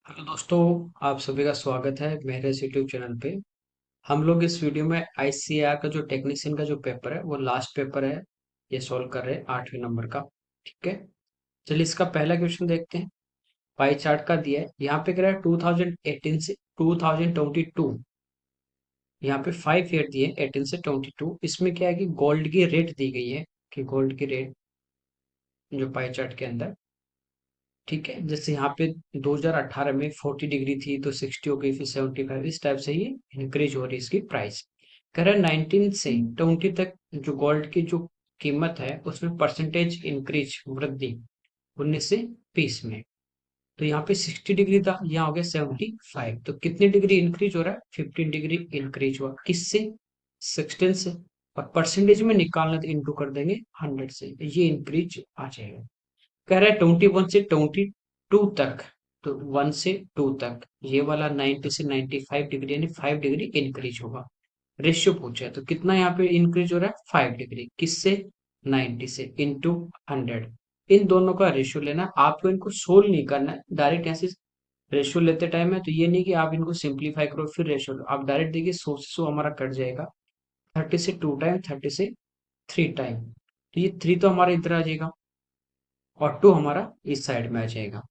Hello दोस्तों, आप सभी का स्वागत है मेरे इस यूट्यूब चैनल पे। हम लोग इस वीडियो में आईसीएआर का जो टेक्नीशियन का जो पेपर है वो लास्ट पेपर है, ये सॉल्व कर रहे हैं 8वें नंबर का। ठीक है, चलिए इसका पहला क्वेश्चन देखते हैं। पाई चार्ट का दिया है, यहाँ पे कह रहा है 2018 से 2022। यहाँ पे 5 ईयर दिए 18 से 22। इसमें क्या है कि गोल्ड की रेट दी गई है, कि गोल्ड की रेट जो पाई चार्ट के अंदर। ठीक है, जैसे यहाँ पे 2018 में 40 डिग्री थी तो 60 हो गई, फिर 75, इस टाइप से ये इंक्रीज हो रही है इसकी प्राइस। कह रहा है 19 से 20 तक जो गोल्ड की जो कीमत है उसमें परसेंटेज इंक्रीज, वृद्धि 19 से 20 में। तो यहाँ पे 60 डिग्री था, यहाँ हो गया 75। तो कितनी डिग्री इंक्रीज हो रहा है? 15 डिग्री इंक्रीज हुआ। किससे? 16 से। और परसेंटेज में निकालना तो इंटू कर देंगे 100 से, ये इंक्रीज आ जाएगा। कह रहा है 21 से 22 तक, तो 1 से 2 तक ये वाला 90 से 95 डिग्री यानी 5 डिग्री इंक्रीज होगा। रेशियो पूछा है तो कितना यहाँ पे इंक्रीज हो रहा है? 5 डिग्री। किससे? 90 से इंटू 100। इन दोनों का रेशियो लेना है। आपको इनको सोल्व नहीं करना है, डायरेक्ट ऐसे रेशियो लेते टाइम है तो ये नहीं कि आप इनको सिंप्लीफाई करो फिर रेशियो लो। आप डायरेक्ट देखिए, 100 से 100 हमारा कट जाएगा। 30 से 2 टाइम, 30 से 3 टाइम, तो ये 3 तो हमारा इधर आ जाएगा और 2 हमारा इस साइड में आ जाएगा।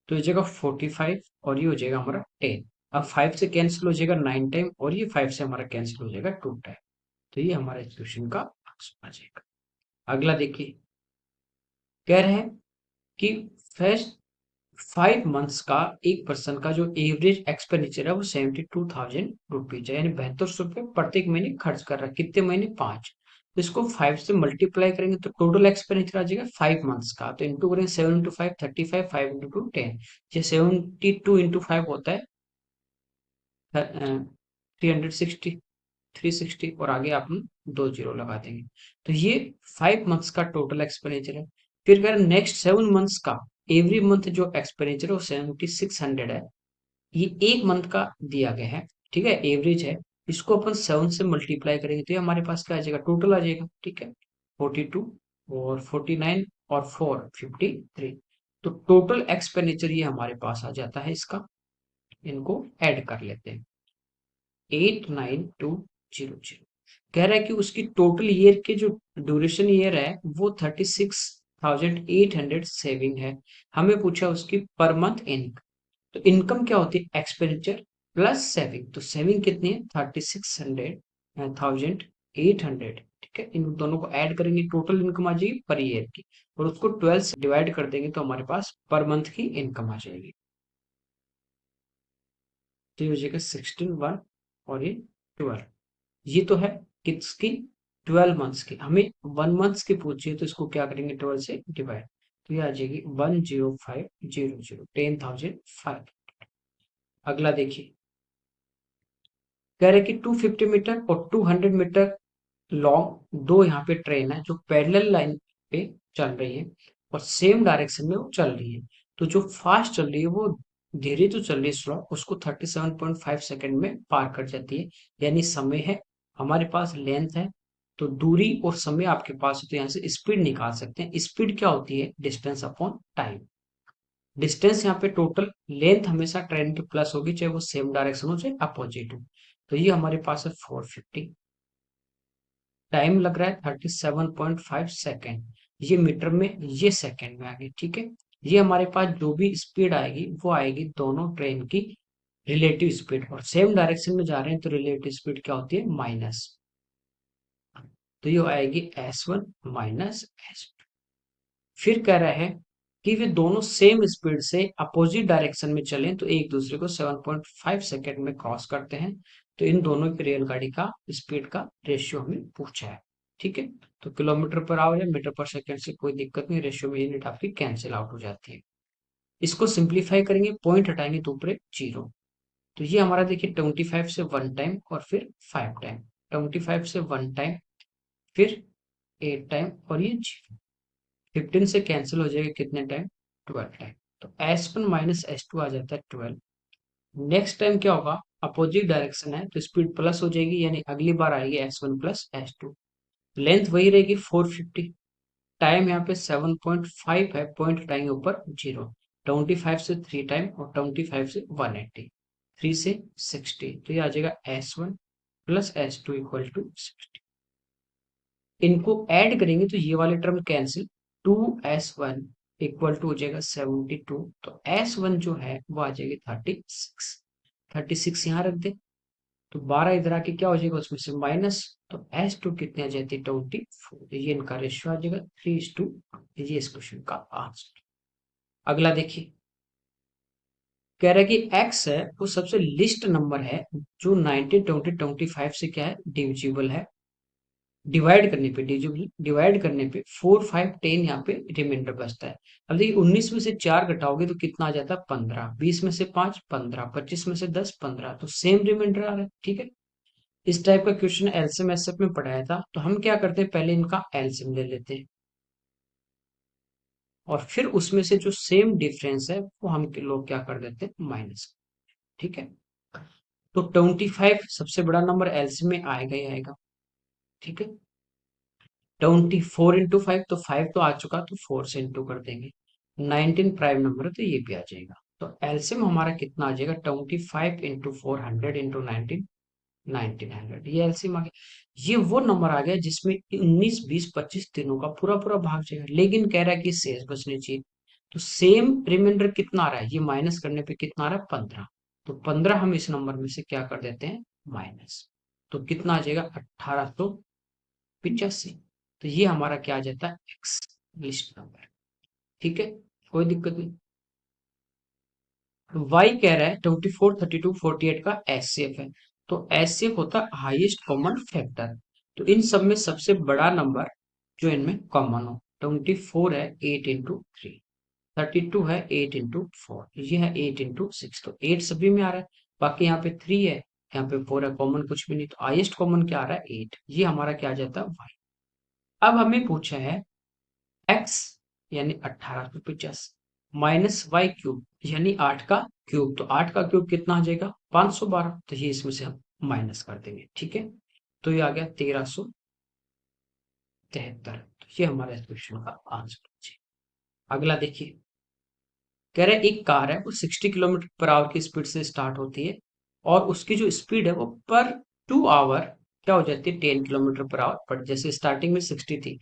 तो ये हो जाएगा 45 और ये हो जाएगा हमारा 10। अब 5 से कैंसिल हो जाएगा 9 टाइम और ये 5 से हमारा कैंसिल हो जाएगा 2 टाइम। तो ये हमारा इक्वेशन का आंसर आ जाएगा। अगला देखिए, कह रहे हैं कि फर्स्ट 5 मंथ्स का एक पर्सन का जो एवरेज एक्सपेंडिचर है वो 72,000 रुपीज है, यानी 7200 रुपये प्रत्येक महीने खर्च कर रहा है। कितने महीने? 5। तो इसको 5 से मल्टीप्लाई करेंगे तो टोटल एक्सपेंडिचर आ जाएगा 5 मंथ्स का। तो इंटू करेंगे 7 इंटू 5 35, 5 इंटू 2 10। ये 72 इंटू 5 होता है 360, 360 और आगे आप 2 जीरो लगा देंगे। तो ये 5 मंथ्स का टोटल एक्सपेंडिचर है। फिर अगर नेक्स्ट 7 मंथ्स का एवरी मंथ जो एक्सपेंडिचर है वो 7600 है। ये एक मंथ का दिया गया है, ठीक है, एवरेज है। इसको अपन 7 से मल्टीप्लाई करेंगे तो ये हमारे पास क्या आ जाएगा? टोटल आ जाएगा। ठीक है, 42 और 49 और 4 53। तो टोटल एक्सपेंडिचर ये हमारे पास आ जाता है इसका। इनको ऐड कर लेते हैं, 89200। कह रहा है कि उसकी टोटल ईयर के जो ड्यूरेशन ईयर है वो 36,800 सेविंग है। हमें पूछा उसकी पर मंथ इनकम। तो इनकम क्या होती है? Expenditure plus saving. तो सेविंग कितनी है? 36,800। ठीक है, इन दोनों को ऐड करेंगे, टोटल इनकम आ जाएगी पर ईयर की, और उसको 12 से डिवाइड कर देंगे तो हमारे पास पर मंथ की इनकम आ जाएगी। तो ये हो जाएगा 16 1 और ये 12। ये तो है किसकी? 12 मंथ्स की। हमें 1 मंथ्स की पूछिए तो इसको क्या करेंगे? 12 से डिवाइड। तो ये आ जाएगी 10500, 10,500। अगला देखिए, कह रहे कि 250 मीटर और 200 मीटर लॉन्ग दो यहाँ पे ट्रेन है जो पैरेलल लाइन पे चल रही है और सेम डायरेक्शन में वो चल रही है। तो जो फास्ट चल रही है वो धीरे तो चल रही है, स्लो, उसको 37.5 सेकंड में पार कर जाती है। यानी समय है, हमारे पास लेंथ है, तो दूरी और समय आपके पास है तो यहाँ से स्पीड निकाल सकते हैं। स्पीड क्या होती है? Distance upon time. डिस्टेंस यहाँ पे टोटल, लेंथ हमेशा ट्रेन की प्लस होगी, चाहे वो सेम डायरेक्शन हो चाहे अपोजिट हो। तो ये हमारे पास है 450। टाइम लग रहा है 37.5 सेकेंड। ये मीटर में, ये सेकेंड में आ गई। ठीक है, ये हमारे पास जो भी स्पीड आएगी वो आएगी दोनों ट्रेन की रिलेटिव स्पीड, और सेम डायरेक्शन में जा रहे हैं तो रिलेटिव स्पीड क्या होती है? माइनस। तो ये आएगी S1 माइनस S2। फिर कह रहा है कि वे दोनों सेम स्पीड से अपोजिट डायरेक्शन में चलें तो एक दूसरे को 7.5 सेकेंड में क्रॉस करते हैं। तो इन दोनों की रेलगाड़ी का स्पीड का रेशियो हमें पूछा है। ठीक है, तो किलोमीटर पर आवर या मीटर पर सेकेंड से कोई दिक्कत नहीं, रेशियो में यूनिट आपकी कैंसिल आउट हो जाती है। इसको सिंप्लीफाई करेंगे, पॉइंट हटाएंगे तो ऊपर जीरो। तो ये हमारा देखिए 25 से 1 टाइम और फिर 5 टाइम। 25 से 1 टाइम, फिर 8 टाइम और ये 15 से कैंसिल हो जाएगा कितने टाइम? 12 टाइम। तो S1 माइनस S2 आ जाता है 12। नेक्स्ट टाइम क्या होगा? अपोजिट डायरेक्शन है तो स्पीड प्लस हो जाएगी, यानी अगली बार आएगी S1 प्लस S2। लेंथ वही रहेगी 450। टाइम यहाँ पे 7.5 है, पॉइंट हटाएंगे ऊपर जीरो। 25 से 3 टाइम और 25 से 180, 3 से 60, तो ये आ जाएगा S1 plus S2 equal to 60। इनको ऐड करेंगे तो ये वाले term cancel, 2S1 equal to हो जाएगा 72, तो S1 जो है वो आ जाएगी 36, 36 यहाँ रख दे, तो 12 इधर आके क्या हो जाएगा उसमें से माइनस, तो S2 कितने आ जाती है 24, ये इनका रेशियो आ जाएगा 3:2। ये इस क्वेश्चन का आंसर। अगला देखिए, कह रहा है कि x है वो सबसे लिस्ट नंबर है जो 19, 20, 25 से क्या है डिविजिबल है, डिवाइड करने पे डिवाइड करने पे 4, 5, 10 यहाँ पे रिमाइंडर बचता है। अब देखिए 19 में से 4 घटाओगे तो कितना आ जाता है 15, 20 में से 5 15, 25 में से 10 15, तो सेम रिमाइंडर आ रहा है। ठीक है, इस टाइप का क्वेश्चन एलसीएम एसएफ में पढ़ाया था, तो हम क्या करते हैं पहले इनका एलसीएम ले लेते हैं और फिर उसमें से जो सेम डिफरेंस है वो हम लोग क्या कर देते हैं माइनस। ठीक है, तो 25 सबसे बड़ा नंबर एलसीएम में आएगा ही आएगा। ठीक है, 24 into 5, तो 5 तो आ चुका, तो 4 से इंटू कर देंगे। 19 प्राइम नंबर है तो ये भी आ जाएगा, तो एलसीएम हमारा कितना आ जाएगा 25 into 400 into 19, 1900, ये एलसीएम आ गया। ये वो नंबर आ गया जिसमें 19, 20, 25 तीनों का पूरा पूरा भाग जाएगा, लेकिन कह रहा है कि शेष बचने चाहिए, तो सेम रिमाइंडर कितना आ रहा है, ये माइनस करने पे कितना आ रहा है 15, तो 15 हम इस नंबर में से क्या कर देते हैं माइनस, तो कितना आ जाएगा 1885, तो ये हमारा क्या आ जाता है एक्स लिस्ट नंबर। ठीक है, कोई दिक्कत नहीं। y कह रहा है 24, 32, 48 का एचसीएफ है, तो एचसीएफ होता है हाईएस्ट कॉमन फैक्टर, तो इन सब में सबसे बड़ा नंबर जो इनमें कॉमन हो, 24 है 8 into 3, 32 है 8 into 4, ये है 8 into 6, तो 8 सभी में आ रहा है, बाकी यहाँ पे 3 है, यहाँ पे 4 है, कॉमन कुछ भी नहीं, तो हाईएस्ट कॉमन क्या आ रहा है 8, ये हमारा क्या आ जाता है y। अब हमें पूछा है x यानी 1885 माइनस वाई क्यूब यानी 8 का क्यूब, तो 8 का क्यूब कितना आ जाएगा 512, तो ये इसमें से हम माइनस कर देंगे। ठीक है, तो ये आ गया 1373, तो ये हमारा इस क्वेश्चन का आंसर है। अगला देखिए, कह रहे एक कार है वो 60 किलोमीटर पर आवर की स्पीड से स्टार्ट होती है और उसकी जो स्पीड है वो पर 2 आवर क्या हो जाती है 10 किलोमीटर पर आवर, पर जैसे स्टार्टिंग में 60 थी,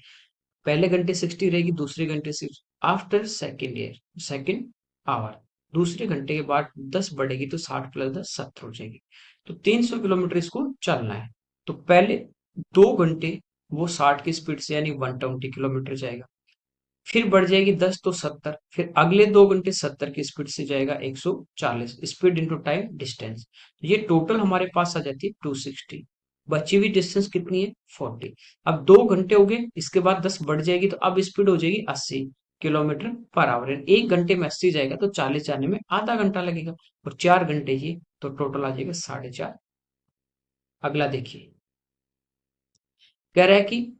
पहले घंटे 60 रहेगी, दूसरे घंटे 60, आफ्टर सेकेंड आवर दूसरे घंटे के बाद 10 बढ़ेगी, तो 60 प्लस 10 70 हो जाएगी, तो 300 किलोमीटर इसको चलना है, तो पहले 2 घंटे वो 60 की स्पीड से यानी 120 किलोमीटर जाएगा, फिर बढ़ जाएगी 10 तो 70, फिर अगले 2 घंटे 70 की स्पीड से जाएगा 140, स्पीड इंटू टाइम डिस्टेंस, ये टोटल हमारे पास आ जाती है 260, बची हुई डिस्टेंस कितनी है 40। अब 2 घंटे हो गए, इसके बाद 10 बढ़ जाएगी, तो अब स्पीड हो जाएगी 80 किलोमीटर पर आवर, 1 घंटे में 80 जाएगा तो 40 जाने में आधा घंटा लगेगा, और 4 घंटे ये, तो टोटल आ जाएगा 4.5। अगला देखिए, कह रहा है कि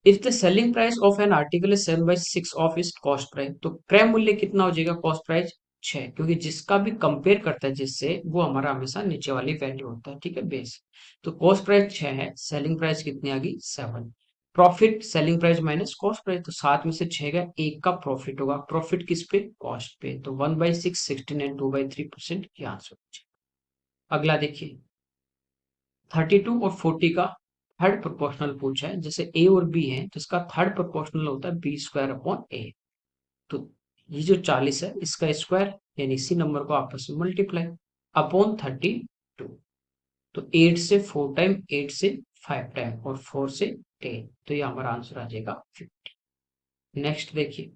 if the selling price of an article is 7/6 of इस कॉस्ट प्राइस, तो क्रय मूल्य कितना हो जाएगा कॉस्ट प्राइस 6, क्योंकि जिसका भी कंपेयर करता है जिससे वो हमारा हमेशा नीचे वाली वैल्यू होता है। ठीक है, बेस, तो कॉस्ट प्राइस 6 है, सेलिंग प्राइस कितनी आ गई 7, profit selling price minus cost price, तो 7 में से 6 का 1 का प्रॉफिट होगा, प्रॉफिट किस पे कॉस्ट पे, तो 1/6 16 एंड 2/3% ये आंसर हो जाएगा। अगला देखिए, 32 और 40 का थर्ड प्रोपोर्शनल पूछा है, जैसे ए और बी है तो इसका थर्ड प्रोपोर्शनल होता है b² अपॉन a, तो ये जो 40 है इसका स्क्वायर यानी इसी नंबर को आपस में मल्टीप्लाई अपॉन 32, तो 8 से 4 टाइम, 8 से 5 टाइम और 4 से 10, तो ये हमारा आंसर आ जाएगा 50। नेक्स्ट देखिए,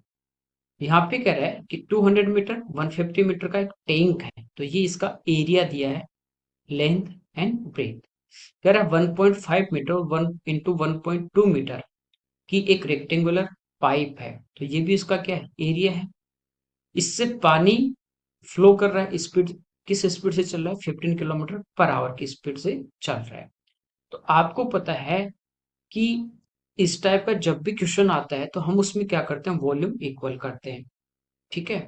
यहाँ पे कह रहा है कि 200 मीटर 150 मीटर का एक टैंक है, तो ये इसका एरिया दिया है, लेंथ एंड ब्रेथ, कह रहा है 1.5 मीटर और 1 into 1.2 मीटर की एक रेक्टेंगुलर पाइप है, तो ये भी इसका क्या है एरिया है, इससे पानी फ्लो कर रहा है, स्पीड किस स्पीड से चल रहा है 15 किलोमीटर पर आवर की स्पीड से चल रहा है। तो आपको पता है कि इस टाइप का जब भी क्वेश्चन आता है तो हम उसमें क्या करते हैं वॉल्यूम इक्वल करते हैं। ठीक है,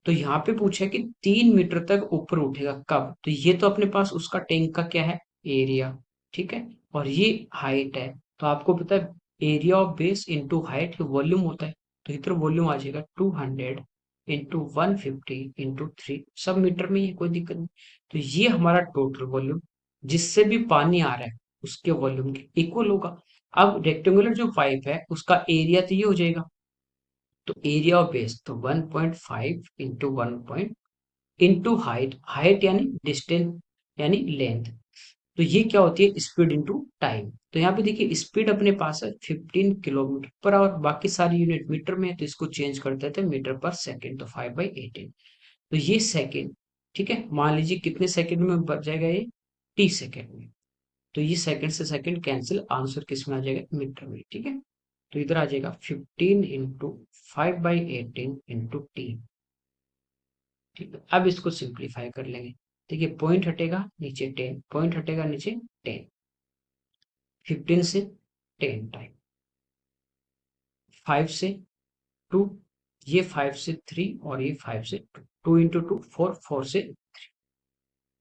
तो यहाँ पे पूछा है कि 3 मीटर तक ऊपर उठेगा कब, तो ये तो अपने पास उसका टैंक का क्या है एरिया। ठीक है, और ये हाइट है, तो आपको पता है area of base into height volume होता है, तो इधर वॉल्यूम आ जाएगा 200 इंटू 150 इंटू 3, सब मीटर में ही है, कोई दिक्कत नहीं। तो ये हमारा टोटल वॉल्यूम जिससे भी पानी आ रहा है उसके वॉल्यूम के इक्वल होगा। अब रेक्टेंगुलर जो पाइप है उसका एरिया तो ये हो जाएगा, तो एरिया ऑफ बेस तो 1.5 इंटू 1 इंटू हाइट, हाइट यानी डिस्टेंस यानी लेंथ, तो ये क्या होती है स्पीड इनटू टाइम। तो यहाँ पे देखिए स्पीड अपने पास है 15 किलोमीटर पर आवर, बाकी सारी यूनिट मीटर में है तो इसको चेंज कर देते हैं मीटर पर सेकंड, तो 5/18। तो ये सेकंड, ठीक है, मान लीजिए कितने सेकंड में बच जाएगा ये, टी सेकंड में। तो ये सेकंड से सेकंड कैंसिल, आंसर किस में आ जाएगा मीटर में, ठीक है। तो इधर आ जाएगा 15 इंटू 5/18 इंटू टी, ठीक है। अब इसको सिंप्लीफाई कर लेंगे, देखिए पॉइंट हटेगा नीचे 10, पॉइंट हटेगा नीचे 10, 15 से 10 टाइम, 5 से 2, ये 5 से 3 और ये 5 से 2, 2 इंटू 2 4, 4 से 3,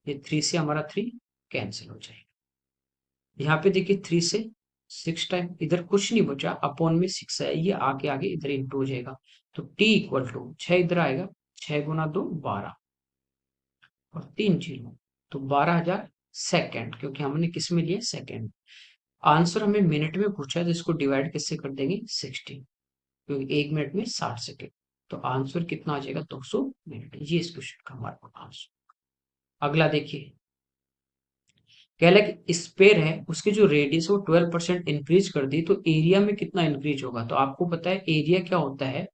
ये 3 से हमारा 3 कैंसिल हो जाएगा। यहाँ पे देखिए 3 से 6 टाइम, इधर कुछ नहीं बचा, अपॉन में 6 है, ये आगे आगे इधर इंटू हो जाएगा। तो टी इक्वल टू 6 इधर आएगा, 6 गुना 2 12 और 3 जीरो, तो 12,000 सेकेंड, क्योंकि हमने किस में लिया सेकेंड। आंसर हमें मिनट में पूछा है तो इसको डिवाइड किससे कर देंगे 60, क्योंकि 1 मिनट में 60 सेकेंड। तो आंसर कितना आ जाएगा 200 मिनट, ये इस क्वेश्चन का हमारा आंसर। अगला देखिए, कह रहा है कि स्पेयर है उसकी जो रेडियस है वो 12% इंक्रीज कर दी तो एरिया में कितना इंक्रीज होगा। तो आपको पता है एरिया क्या होता है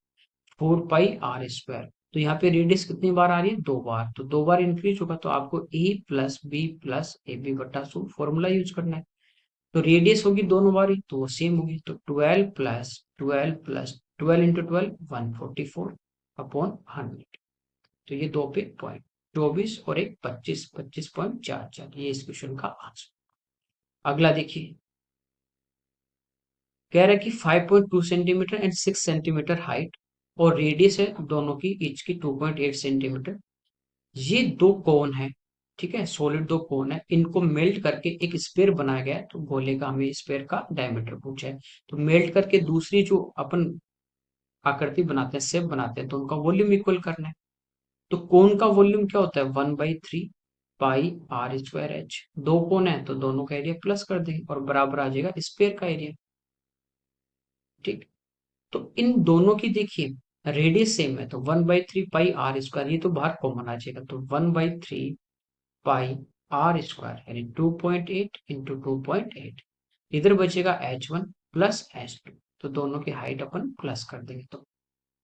4πr²। तो यहाँ पे रेडियस कितनी बार आ रही है 2 बार, तो 2 बार इंक्रीज होगा, तो आपको A plus B plus A B बटा सो फॉर्मूला यूज करना है। तो रेडियस होगी दोनों बार ही तो वो सेम होगी, तो 12 इंटू 12 144 अपॉन 100, तो ये दो पे पॉइंट 24 और एक 25, 25.44, ये इस क्वेश्चन का आंसर। अगला देखिए, कह रहा है कि 5.2 सेंटीमीटर एंड 6 सेंटीमीटर हाइट और रेडियस है दोनों की ईच की 2.8 सेंटीमीटर। ये दो कोन है, ठीक है, सॉलिड दो कोन है, इनको मेल्ट करके एक स्पेयर बनाया गया है, तो गोले का हमें स्पेयर का डायमीटर पूछा है। तो मेल्ट करके दूसरी जो अपन आकृति बनाते हैं शेप बनाते हैं तो उनका वॉल्यूम इक्वल करना है। तो कोन का वॉल्यूम क्या होता है 1/3 πr²h, दो कोन है तो दोनों का एरिया प्लस कर देंगे और बराबर आ जाएगा स्पेयर का एरिया, ठीक। तो इन दोनों की देखिए रेडियस सेम है तो 1/3 πr², ये तो बाहर कॉमन आ जाएगा, तो 1/3 πr² यानी 2.8 इंटू 2.8, इधर बचेगा h1 प्लस h2, तो दोनों की हाइट अपन प्लस कर देंगे, तो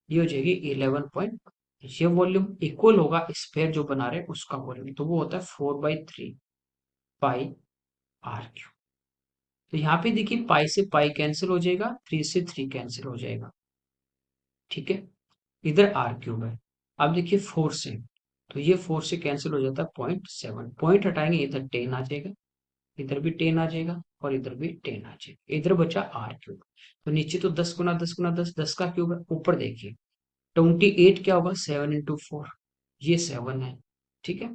ये हो जाएगी 11 पॉइंट। ये वॉल्यूम इक्वल होगा स्फेयर जो बना रहे हैं उसका वॉल्यूम, तो वो होता है 4/3 πr²। तो यहाँ पे देखिए पाई से पाई कैंसिल हो जाएगा, 3 से 3 कैंसिल हो जाएगा, ठीक है। इधर r³ है, अब देखिए 4 से, तो ये 4 से कैंसिल हो जाता है 0.7, पॉइंट हटाएंगे इधर 10 आ जाएगा, इधर भी 10 आ जाएगा और इधर भी 10 आ जाएगा, इधर बचा r³। तो नीचे तो 10 गुना 10 गुना 10, 10 का क्यूब है, ऊपर देखिए 28 क्या होगा 7 इंटू 4, ये 7 है, ठीक है।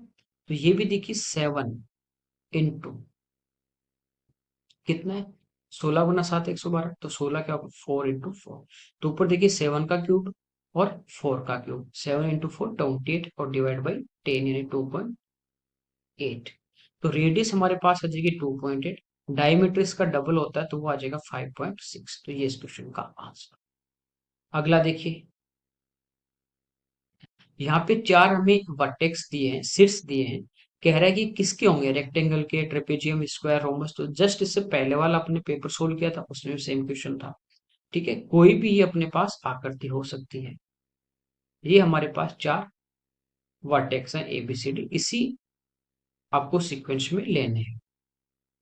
तो ये भी देखिए 7 इंटू कितना है 16 गुना 7 112, तो 16 क्या होगा 4 इंटू 4, तो ऊपर देखिए 7 का क्यूब और 4 का क्यूब, 7 इंटू 4 28 और डिवाइड बाई 10 यानी 2.8। तो रेडियस हमारे पास आ जाएगी 2.8, डायमीटर इसका डबल होता है तो वो आ जाएगा 5.6, तो ये इस क्वेश्चन का आंसर। अगला देखिए, यहाँ पे चार हमें वर्टेक्स दिए हैं, शीर्ष दिए हैं, कह रहा है कि किसके होंगे रेक्टेंगल के, ट्रेपेजियम, स्क्वायर, रोमबस। तो जस्ट इससे पहले वाला अपने पेपर सोल्व किया था उसमें भी सेम क्वेश्चन था, ठीक है, कोई भी ये अपने पास आकृति हो सकती है। ये हमारे पास चार वर्टेक्स हैं ABCD, इसी आपको सीक्वेंस में लेने हैं।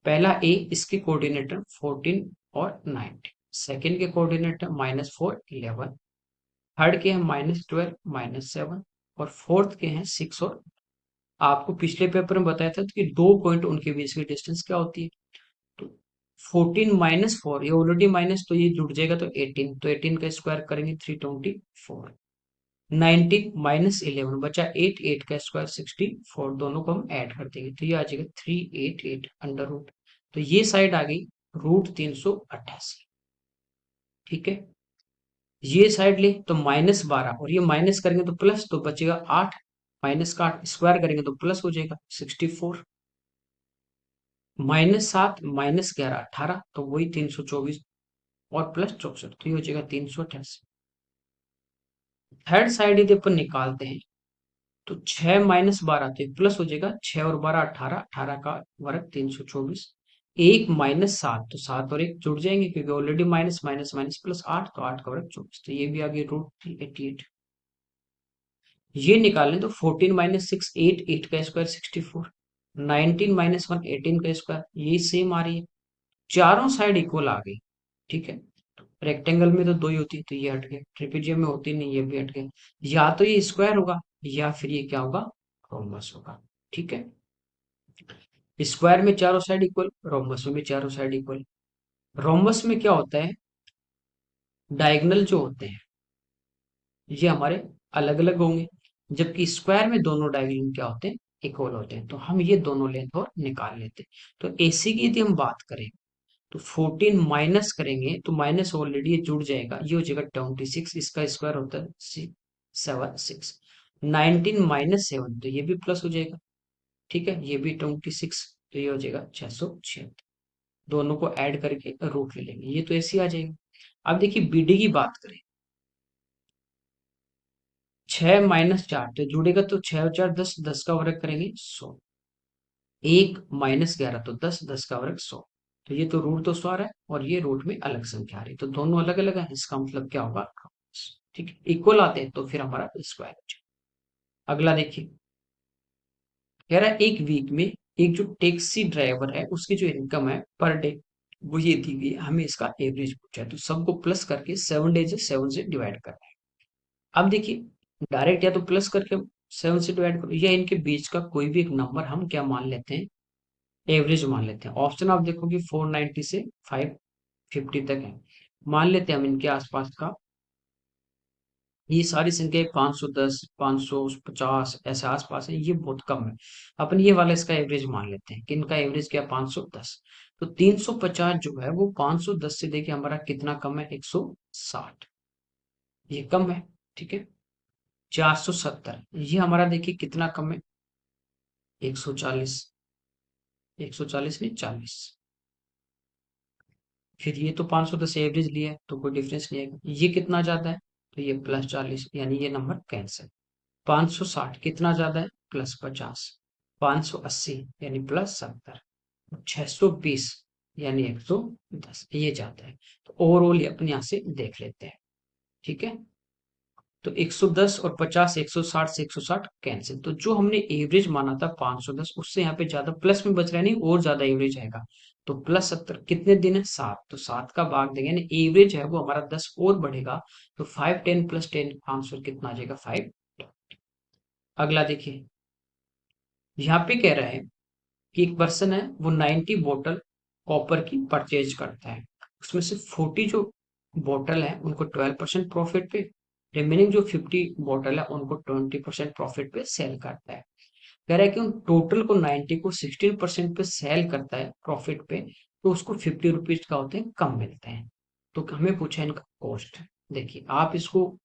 पहला ए, इसके कोऑर्डिनेटर 14 और 19, सेकंड के कोऑर्डिनेटर -4 11, थर्ड के हैं -12 -7 और फोर्थ के हैं 6 और, आपको पिछले पेपर में बताया था कि दो पॉइंट उनके बीच की डिस्टेंस क्या होती है। तो 14 - 4, ये ऑलरेडी माइनस तो ये जुड़ जाएगा, तो 18, तो 18 का स्क्वायर करेंगे 324, 19 - 11 बचा 8, 8 का स्क्वायर 64, दोनों को हम ऐड कर देंगे तो ये आ जाएगा 388 अंडर रूट, तो ये साइड आ गई √388, ठीक है। ये साइड ले तो -12 और ये माइनस करेंगे तो प्लस, तो बचेगा 8। माइनस का 8 स्क्वायर करेंगे तो प्लस हो जाएगा 64। -7 -11 18, तो वही 324 और प्लस 64, तो ये हो जाएगा 388। थर्ड साइड यदि अपन निकालते हैं तो 6 - 12 तो प्लस हो जाएगा, 6 और 12 18, 18 का वर्ग 324। 1 -7 तो 7 और 1 जुड़ जाएंगे क्योंकि already minus minus minus plus 8, तो 8 का वर्ग 24, तो ये भी आ गया √388। ये निकालें तो 14 -6 8, 8 का स्क्वायर 64, 19 -1 18 का स्क्वायर, ये सेम आ रही है। चारों साइड इक्वल आ गई। ठीक है, रेक्टेंगल में तो दो ही होती है, तो ये हट गया। ट्रिपीजियम में होती नहीं, ये भी हट गया। या तो ये स्क्वायर होगा या फिर ये क्या होगा, रोम्बस होगा। ठीक है, स्क्वायर में चारों साइड इक्वल, रोम्बस में भी चारों साइड इक्वल। रोम्बस में क्या होता है, डायगोनल जो होते हैं ये हमारे अलग अलग होंगे, जबकि स्क्वायर में दोनों डायगोनल क्या होते हैं, इक्वल होते हैं। तो हम ये दोनों लेंथ और निकाल लेते हैं। तो एसी की यदि हम बात करें तो 14 माइनस करेंगे तो माइनस ऑलरेडी ये जुड़ जाएगा, ये हो जाएगा 26, इसका स्क्वायर होता है 76। 19 -7 तो ये भी प्लस हो जाएगा। ठीक है, ये भी 26, तो ये हो जाएगा 606। दोनों को ऐड करके रूट ले लेंगे, ये तो ऐसे ही आ जाएगा। अब देखिए बीडी की बात करें, 6 - 4 तो जुड़ेगा, तो 6 और 4 10, 10 का वर्ग करेंगे 100। 1 -11 तो 10, 10 का वर्ग 100। तो ये तो रूट 200 आ रहा है और ये रूट में अलग संख्या आ रही है, तो दोनों अलग अलग है, इसका मतलब क्या होगा, ठीक है, इक्वल आते हैं तो फिर हमारा स्क्वायर हो जाएगा। अगला देखिए, कह रहा है एक वीक में एक जो टैक्सी ड्राइवर है उसकी जो इनकम है पर डे वो ये दी गई है, हमें इसका एवरेज पूछा है, तो सबको प्लस करके 7 डेज है 7 से डिवाइड करना है। अब देखिए डायरेक्ट या तो प्लस करके 7 से डिवाइड करो, या इनके बीच का कोई भी एक नंबर हम क्या मान लेते हैं, एवरेज मान लेते हैं। ऑप्शन आप देखोगे 490 से 550 तक है, मान लेते हैं हम इनके आसपास का। ये सारी संख्याएं 510 550 ऐसे आसपास है, ये बहुत कम है। अपन ये वाला इसका एवरेज मान लेते हैं कि इनका एवरेज क्या 510। तो 350 जो है वो 510 से देखिए हमारा कितना कम है, 160, ये कम है। ठीक है, 470 ये हमारा देखिए कितना कम है, 140, 140 नहीं 40। फिर ये तो 510 एवरेज लिया है तो कोई डिफरेंस नहीं आएगा। ये कितना ज्यादा है, तो ये +40, यानी ये नंबर कैंसिल। 560 कितना ज्यादा है, +50। 580 यानी +70। 620 यानी 110, ये जाता है। तो ओवरऑल ये अपने यहाँ से देख लेते हैं। ठीक है, तो 110 और 50, 160 से 160 कैंसिल, तो जो हमने एवरेज माना था 510, उससे यहाँ पे ज्यादा प्लस में बच रहा है, नहीं और ज्यादा एवरेज आएगा। तो +70 कितने दिन है, 7, तो 7 का भाग देंगे, यानी एवरेज है वो हमारा 10 और बढ़ेगा। तो 510 + 10 आंसर कितना आ जाएगा, 5। अगला देखिए, यहाँ पे कह रहा है कि एक पर्सन है वो 90 बोतल कॉपर की परचेज करता है, उसमें से 40 जो बोतल है उनको 12% प्रॉफिट पे, रिमेनिंग जो 50 बोतल है उनको 20% प्रॉफिट पे सेल करता है। कह रहा है कि उन टोटल को 90 को 16% पे सेल करता है प्रॉफिट पे, तो उसको 50 रुपीज का होते हैं कम मिलते हैं। तो हमें पूछा है इनका कॉस्ट। देखिए आप इसको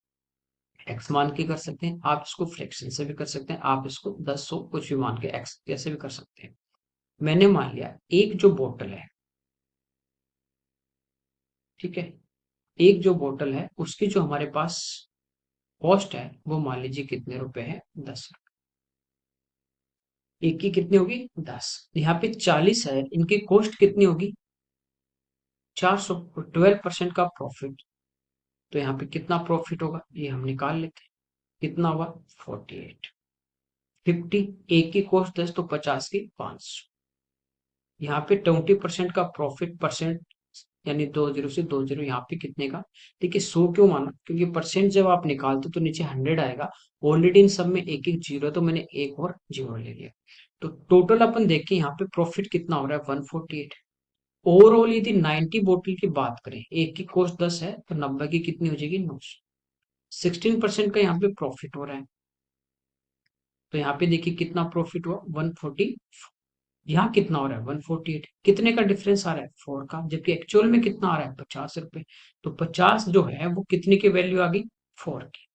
एक्स मान के कर सकते हैं, आप इसको फ्रैक्शन से भी कर सकते हैं, आप इसको 10 100 कुछ भी मान के एक्स कैसे भी कर सकते हैं। मैंने मान लिया एक जो बोतल है, ठीक है, एक जो बोतल है उसकी जो हमारे पास कॉस्ट है वो मान लीजिए कितने रुपए है, 10 रुपए। एक की कितनी होगी, 10। यहाँ पे 40 है, इनकी कॉस्ट कितनी होगी, 400। 12% का प्रॉफिट, तो यहाँ पे कितना प्रॉफिट होगा ये हम निकाल लेते हैं। कितना हुआ, 48। 50, एक की कॉस्ट 10 तो 50 की 500। यहाँ पे 20% का प्रॉफिट परसेंट, यानी 2 जीरो से 2 जीरो, यहाँ पे कितने का, देखिए 100 क्यों माना, क्योंकि परसेंट जब आप निकालते तो नीचे 100 आएगा। ऑलरेडी इन सब में एक एक जीरो है तो मैंने एक और जीरो ले लिया। तो टोटल अपन देखें यहाँ पे प्रॉफिट कितना हो रहा है, 148। ओवरऑल यदि 90 बोतल की बात करें, एक की कॉस्ट 10 है तो 90 की कितनी हो जाएगी, 900। 16% का यहाँ पे प्रॉफिट हो रहा है, तो यहाँ पे देखिए कितना प्रॉफिट हुआ, 140। यहाँ कितना हो रहा है 148, कितने का डिफरेंस आ रहा है 4 का, जबकि एक्चुअल में कितना आ रहा है 50 रुपए। तो 50 जो है वो कितने की वैल्यू आ गई 4 की।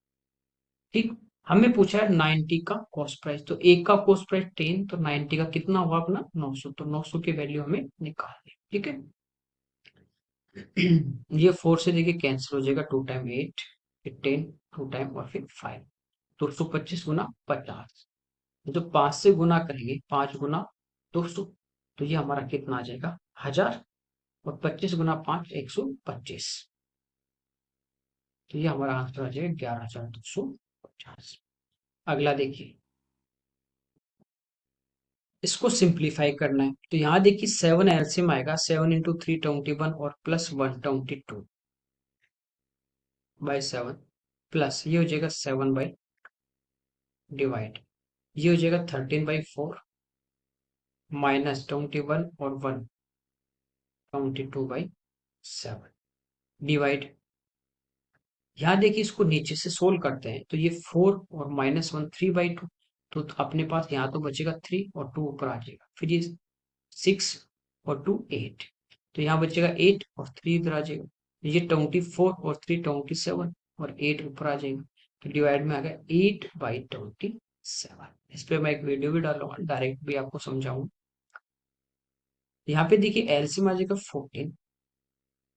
ठीक। हमें पूछा है 90 का कॉस्ट प्राइस, तो एक का कॉस्ट प्राइस 10, तो 90 का कितना हुआ अपना 900, तो 900 की वैल्यू हमें निकालनी है। ठीक है। ये 4 से देखिए कैंसिल हो जाएगा, 2 टाइम 8, फिर 10, 2 टाइम और फिर 5, 225 गुना 50। जो 5 से गुना करेंगे, 5 गुना 200, तो ये हमारा कितना आ जाएगा 1000, और 25 गुना 5 125, तो ये हमारा आंसर आ जाएगा 11250। अगला देखिए, इसको सिंप्लीफाई करना है, तो यहाँ देखिए 7 एलसीएम आएगा, 7 इंटू 321 और प्लस 122/7, प्लस ये हो जाएगा 7 बाई डिवाइड, ये हो जाएगा 13/4, माइनस 21 और 1 22/7, डिवाइड। यहाँ देखिए इसको नीचे से सोल्व करते हैं, तो ये 4 और -1 3/2, तो अपने पास यहाँ तो बचेगा 3 और 2 ऊपर आ जाएगा, फिर ये 6 और 2 8, तो यहाँ बचेगा 8 और 3 इधर आ जाएगा, ये 24 और 3 27 और 8 ऊपर आ जाएगा, तो डिवाइड में आ गया 8/27। इस पे मैं एक वीडियो भी डालूंगा, डायरेक्ट भी आपको समझाऊंगा। यहाँ पे देखिए एलसीएम आ जाएगा 14,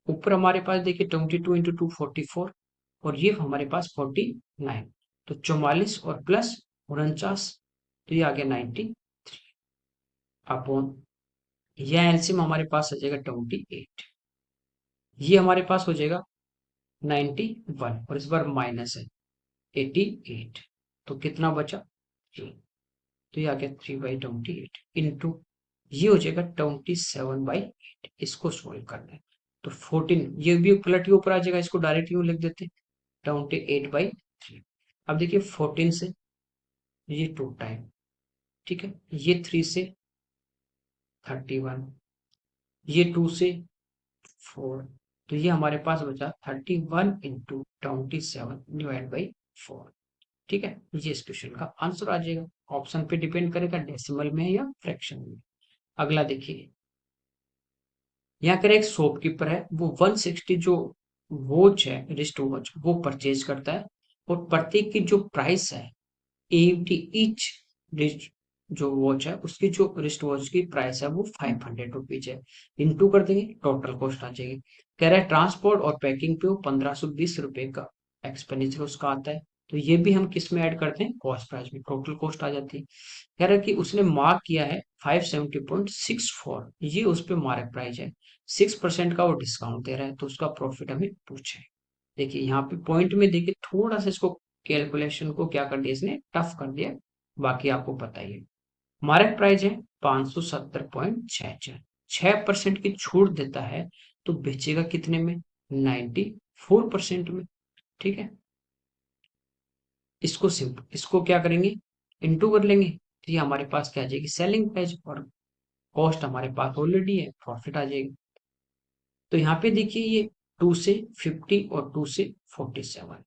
ऊपर हमारे पास देखिए 22 इंटू 2 44, और ये हमारे पास 49, तो 44 और प्लस 49, तो ये आ गया 93 अपॉन, यह एलसीएम हमारे पास आ जाएगा 28, ये हमारे पास हो जाएगा 91, और इस बार माइनस है 88, तो कितना बचा 3, तो ये आ गया 3/28 इंटू, ये हो जाएगा 27/8, इसको सोल्व करना है, तो 14, ये भी पलट के ऊपर आ जाएगा, इसको डायरेक्ट यूं लिख देते, 28/3। अब देखिए 14 से ये 2 टाइम, ठीक है, ये 3 से 31, ये 2 से 4, तो ये हमारे पास बचा 31 इंटू 27/4। ठीक है, ये इस क्वेश्चन का आंसर आ जाएगा। ऑप्शन पे डिपेंड करेगा डेसिमल में है या फ्रैक्शन में। अगला देखिए, यहाँ कर एक शॉपकीपर है, वो 160 जो वॉच है, रिस्ट वॉच, वो परचेज करता है, और प्रत्येक की जो प्राइस है, एटी ईच रिस्ट जो वॉच है उसकी जो रिस्ट वॉच की प्राइस है वो 500 रुपीज है, इंटू कर देंगे टोटल कॉस्ट आ जाएगी। कह रहा है ट्रांसपोर्ट और पैकिंग पे वो 1520 रुपए का एक्सपेंडिचर उसका आता है, तो ये भी हम किस में ऐड करते हैं कॉस्ट प्राइस में, टोटल कॉस्ट आ जाती है। कह रहा है कि उसने मार्क किया है 570.64, ये उस पे मार्क प्राइस है, 6% का वो डिस्काउंट दे रहा है, तो उसका प्रॉफिट हमें पूछे। देखिए यहाँ पे पॉइंट में देखिए थोड़ा सा इसको कैलकुलेशन को क्या कर दिया इसने टफ कर दिया, बाकी आपको पता ही है। मार्केट प्राइस है 570.66, 6% की छूट देता है, तो बेचेगा कितने में 94% में। ठीक है, इसको सिंपल, इसको क्या करेंगे इंटू कर लेंगे, तो ये हमारे पास क्या आ जाएगी सेलिंग प्राइस, और कॉस्ट हमारे पास ऑलरेडी है, प्रॉफिट आ जाएगी। तो यहाँ पे देखिए ये 2 से 50 और 2 से 47,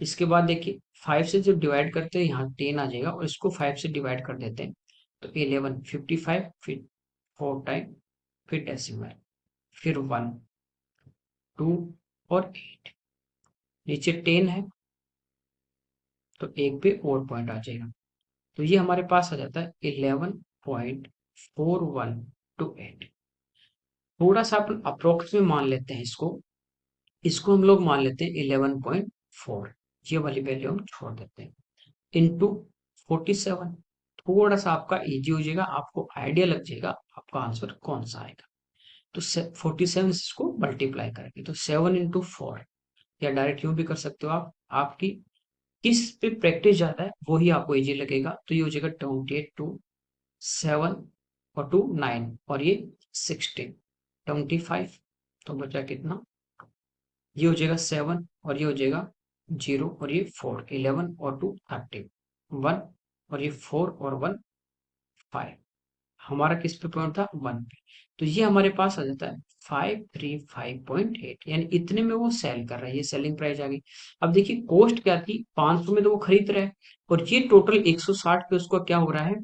इसके बाद देखिए 5 से जब डिवाइड करते हैं यहाँ 10 आ जाएगा, और इसको 5 से डिवाइड कर देते हैं, तो 11 55, फिर 4 टाइम, फिर डेसिमल, फिर 1 2 और 8, नीचे 10 है, तो एक पे और पॉइंट आ जाएगा, तो ये हमारे पास आ जाता है 11.4128। थोड़ा सा अपन अप्रोक्स में मान लेते हैं इसको, इसको हम लोग मान लेते हैं 11.4, ये वाली वैल्यू हम छोड़ देते हैं, इंटू 47, थोड़ा सा आपका इजी हो जाएगा, आपको आइडिया लग जाएगा आपका आंसर कौन सा आएगा। तो 47 से इसको मल्टीप्लाई करेंगे, तो 7 इंटू 4, या डायरेक्ट यूं भी कर सकते हो आप, आपकी किस पे प्रैक्टिस ज्यादा है वही आपको इजी लगेगा, तो ये हो जाएगा 28 टू 7 और 2 9, और ये 16 25, तो बचा कितना, ये हो जाएगा 7 और ये हो जाएगा 0 और ये 4, 11 और 2 13, 1 और ये 4 और 1 5, हमारा किस पे पॉइंट था 1 पे, तो ये हमारे पास आ जाता है 535.8, यानी इतने में वो सेल कर रहा है, ये सेलिंग प्राइस आ गई। अब देखिए कॉस्ट क्या थी 500 में, तो वो खरीद रहा है, और ये टोटल 160 पे उसको क्या हो रहा है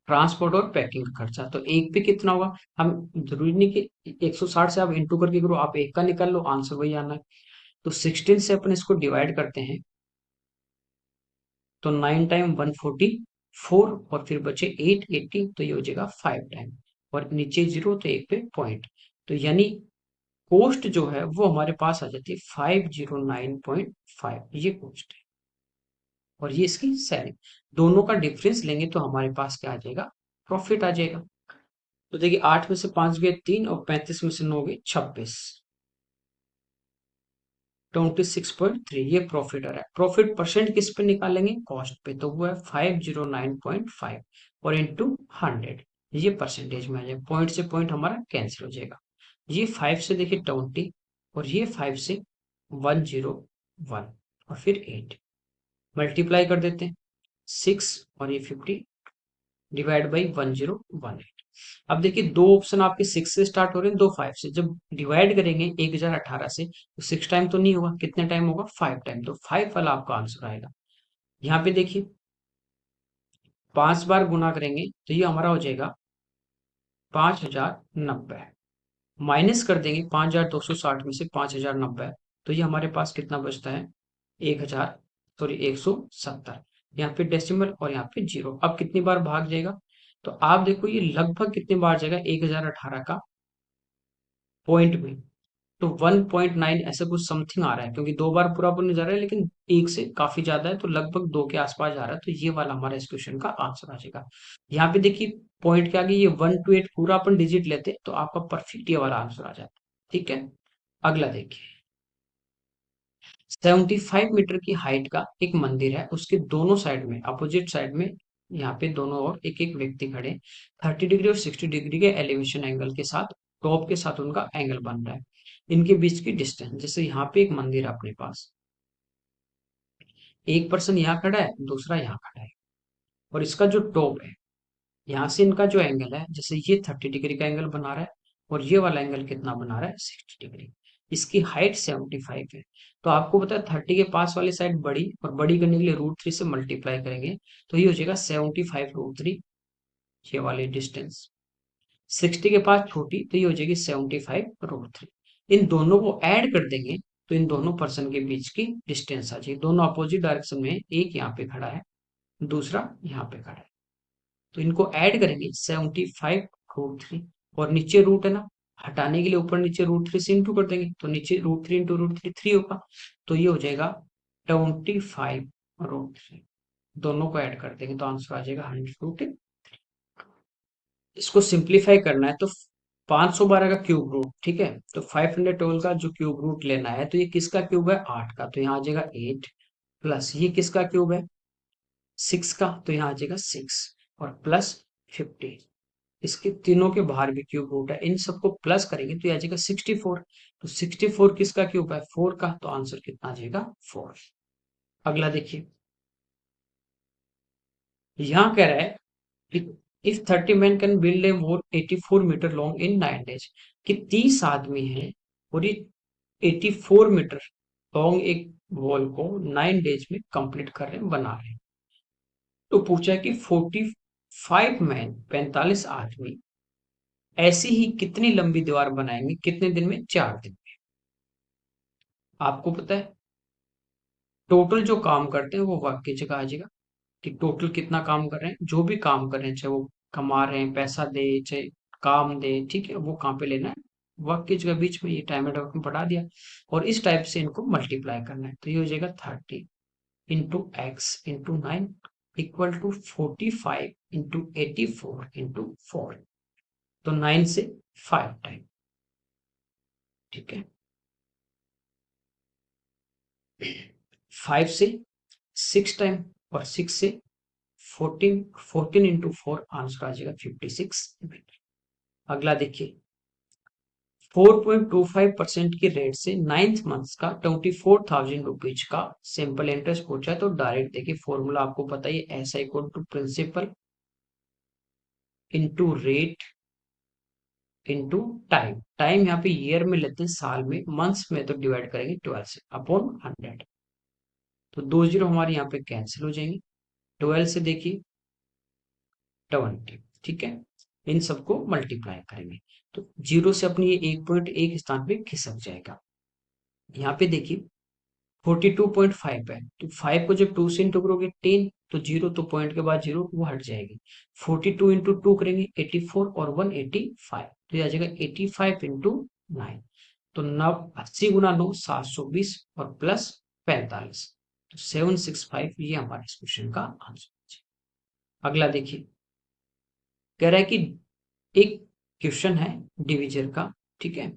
ट्रांसपोर्ट और पैकिंग का खर्चा। तो एक पे कितना होगा, हम जरूरी नहीं कि 160 से आप इंटू करके करो, आप एक का निकाल लो, आंसर वही आना है। तो 16 से अपन इसको डिवाइड करते हैं, तो 9 टाइम 144, और फिर बचे 880, तो ये हो जाएगा 5 टाइम, और नीचे जीरो तो एक पे पॉइंट। तो यानी कोस्ट जो है वो हमारे पास आ जाती है 509.5, ये कोस्ट है, और ये इसकी सेलिंग। दोनों का डिफरेंस लेंगे तो हमारे पास क्या आ जाएगा, प्रॉफिट आ जाएगा। तो देखिए 8 में से 5 गए 3, और 35 में से 9 गए 26, 26.3, ये प्रॉफिट आ रहा है। प्रॉफिट परसेंट किस पे निकालेंगे, कॉस्ट पे, तो वो है 509.5, और इंटू 100, ये परसेंटेज में आ जाएगा। पॉइंट से पॉइंट हमारा कैंसिल हो जाएगा। ये 5 से देखिए 20, और ये 5 से 101, और फिर 8, मल्टीप्लाई कर देते हैं, 6 और ये 50, डिवाइड बाई 1018। अब देखिए दो ऑप्शन आपके 6 से स्टार्ट हो रहे हैं, दो 5 से। जब डिवाइड करेंगे 1018 से, तो 6 टाइम तो नहीं होगा, कितने टाइम होगा, 5 टाइम, तो 5 वाला आपका आंसर आएगा। यहाँ पे देखिए 5 बार गुना करेंगे तो ये हमारा हो जाएगा 5090, माइनस कर देंगे 5260 में से 5090, तो ये हमारे पास कितना बचता है, 1000, सॉरी 170। यहाँ पे डेसिमल और यहाँ पे जीरो। अब कितनी बार भाग जाएगा, तो आप देखो ये लगभग कितनी बार जाएगा 1018 का पॉइंट में, तो 1.9 ऐसा कुछ समथिंग आ रहा है, क्योंकि दो बार पूरा पूरा जा रहा है, लेकिन एक से काफी ज्यादा है, तो लगभग दो के आसपास जा रहा है, तो ये वाला हमारा इस क्वेश्चन का आंसर आ जाएगा। यहाँ पे देखिए पॉइंट के आगे ये 1 to 8 पूरा अपन डिजिट लेते तो आपका परफेक्ट ये वाला आंसर आ जाता। ठीक है, अगला देखिए, 75 मीटर की हाइट का एक मंदिर है, उसके दोनों साइड में, अपोजिट साइड में, यहाँ पे दोनों ओर एक एक व्यक्ति खड़े, 30 डिग्री और 60 डिग्री के एलिवेशन एंगल के साथ, टॉप के साथ उनका एंगल बन रहा है। इनके बीच की डिस्टेंस, जैसे यहाँ पे एक मंदिर है अपने पास, एक पर्सन यहाँ खड़ा है, दूसरा यहाँ खड़ा है, और इसका जो टॉप है, यहाँ से इनका जो एंगल है, जैसे ये 30 डिग्री का एंगल बना रहा है, और ये वाला एंगल कितना बना रहा है, 60 डिग्री। इसकी हाइट 75 है। तो आपको पता है 30 के पास वाली साइड बड़ी, और बड़ी करने के लिए √3 से मल्टीप्लाई करेंगे, तो ये हो जाएगा 75 √3, ये वाली डिस्टेंस। 60 के पास छोटी, तो ये हो जाएगी 75 √3। इन दोनों को ऐड कर देंगे, तो इन दोनों पर्सन के बीच की डिस्टेंस आ जाएगी। दोनों अपोजिट डायरेक्शन में, एक यहाँ पे खड़ा है, दूसरा यहाँ पे खड़ा है, तो इनको ऐड करेंगे 75 √3, और नीचे रूट है ना, हटाने के लिए ऊपर नीचे √3 से इंटू कर देंगे, तो नीचे √3 इंटू √3 3 होगा, तो ये हो जाएगा 25 √3। दोनों को ऐड कर देंगे तो आंसर आ जाएगा 100 √3। इसको सिंप्लीफाई करना है तो 512 का क्यूब रूट, ठीक है, तो 512 का जो क्यूब रूट लेना है, तो ये किसका क्यूब है, 8 का, तो यहाँ आ जाएगा 8, प्लस ये किसका क्यूब है, 6 का, तो यहाँ आ जाएगा 6, और प्लस 50। इसके तीनों के बाहर भी क्यूब रूट है, इन सबको प्लस करेंगे तो ये आ जाएगा 64। तो 64 किसका क्यूब है, 4 का, तो आंसर कितना आ जाएगा, 4। अगला देखिए, यहाँ कह रहा है if 30 man can build a wall 84 metre long in 9 days, कि 30 आदमी हैं और ये 84 मीटर लॉन्ग एक वॉल को 9 डेज में कंप्लीट कर रहे हैं, बना रहे हैं। तो पूछा है कि 45 मैन, 45 आदमी ऐसी ही कितनी लंबी दीवार बनाएंगे, कितने दिन में, 4 दिन। आपको पता है टोटल जो काम करते हैं वो वर्क की जगह आ जाएगा, कि टोटल कितना काम कर रहे हैं, जो भी काम कर रहे हैं, चाहे वो कमा रहे हैं, पैसा दे, चाहे काम दे, ठीक है, वो कहाँ पे लेना है, वर्क की जगह। बीच में ये टाइम एंड वर्क में बढ़ा दिया, और इस टाइप से इनको मल्टीप्लाई करना है, तो ये हो जाएगा 30 × x × 9 इक्वल टू 45 × 84 × 4, तो 9 से 5 टाइम, ठीक है, 5 से 6 टाइम, और 6 से 14, 14 × 4, आंसर आ जाएगा 56 मीटर। अगला देखिए, 4.25% की रेट से 9th मंथ का 24,000 रुपीज का सिंपल इंटरेस्ट पूछा है, तो डायरेक्ट देखिए फॉर्मूला आपको पता ही, S I equal to principal into rate into time. Time यहाँ पे ईयर में लेते हैं, साल में, मंथ्स में तो डिवाइड करेंगे 12 से, अपॉन 100, तो दो जीरो हमारे यहाँ पे कैंसिल हो जाएंगे। 12 से देखिए 20। ठीक है, इन सबको मल्टीप्लाई करेंगे तो 0 से अपनी ये 1.1 स्थान पे खिसक जाएगा। यहाँ पे देखिए 42.5 है, तो 5 को जब 2 से इंटू करोगे 10, तो 0 तो पॉइंट के बाद 0 वो हट जाएगी। 42 इंटू 2 करेंगे 84 और 1 85, तो ये आ जाएगा 85 इंटू 9। तो 80 गुना 9 720 और प्लस 45, तो 765 ये हमारे इस क्वेश्चन का आंसर है। अगला देखिए, कह रहा है कि एक क्वेश्चन है डिविजन का, ठीक है,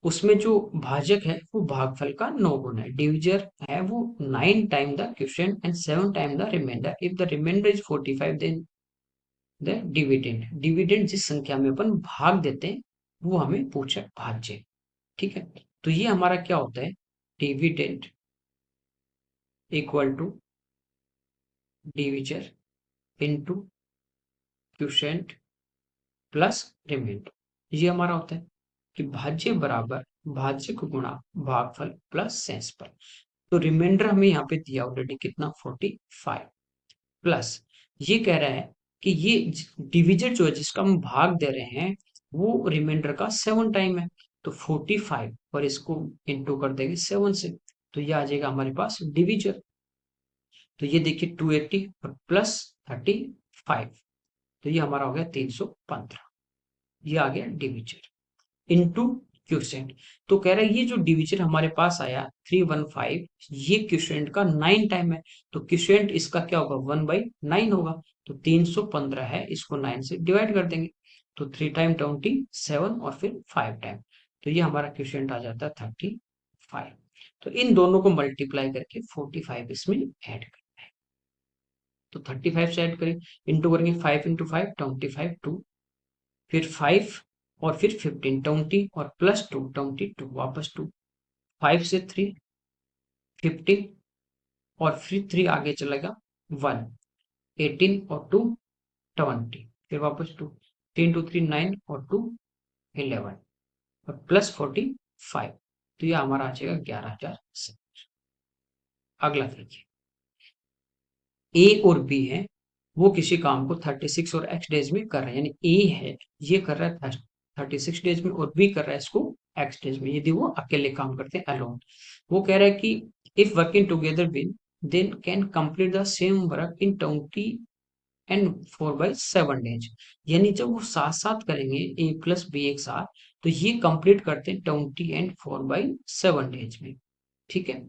उसमें जो भाजक है वो भागफल का 9 गुना है, डिविजर है वो 9 time the question and 7 time the remainder, if the remainder is 45 then the dividend, dividend जिस संख्या में अपन भाग देते हैं वो हमें पूछा भाज्य। ठीक है, तो ये हमारा क्या होता है, dividend equal to divisor into quotient plus remainder, ये हमारा होता है कि भाज्य बराबर भाज्य को गुणा भागफल प्लस शेषफल। तो रिमाइंडर हमें यहाँ पे दिया ऑलरेडी कितना 45, प्लस ये कह रहा है कि ये डिविजन जो है जिसका हम भाग दे रहे हैं वो रिमाइंडर का 7 टाइम है, तो 45 और इसको इंटू कर देंगे 7 से, तो ये आ जाएगा हमारे पास डिविजन। तो ये देखिए 280 और प्लस 35, तो ये हमारा हो गया 315, ये आ गया डिविजन इनटू क्वोशिएंट। तो कह रहा है ये जो डिवीजन हमारे पास आया 315, ये क्वोशिएंट का 9 टाइम है, तो क्वोशिएंट इसका क्या होगा 1/9 होगा, तो 315 है, इसको 9 से डिवाइड कर देंगे, तो 3 टाइम 20 7 और फिर 5 टाइम, तो ये हमारा क्वोशिएंट आ जाता है 35। तो इन दोनों को मल्टीप्लाई करके 45 इसमें ऐड करना है, तो 35 से ऐड करें, इंटू करेंगे 5 इंटू 5 25 2, फिर 5 और फिर 15 20 और प्लस 2 22 वापस 2, 5 से 3 15 और फिर 3 आगे चलेगा 1 18 और 2 20, फिर वापस 2 3 2 3 9 और 2 11 और प्लस 45, तो ये हमारा आ जाएगा 11,000। अगला देखिए, ए और बी है, वो किसी काम को 36 और एक्स डेज में कर रहे हैं, यानी ए है ये कर रहा है 36 डेज में और बी कर रहा है इसको एक्स डेज में, यदि वो अकेले काम करते हैं अलोन। वो कह रहा है कि if working together win then can complete the same work in 20 and 4/7 days, यानी जब वो साथ साथ करेंगे ए प्लस बी एक साथ, तो ये कंप्लीट करते हैं 20 एंड 4/7 डेज में। ठीक है,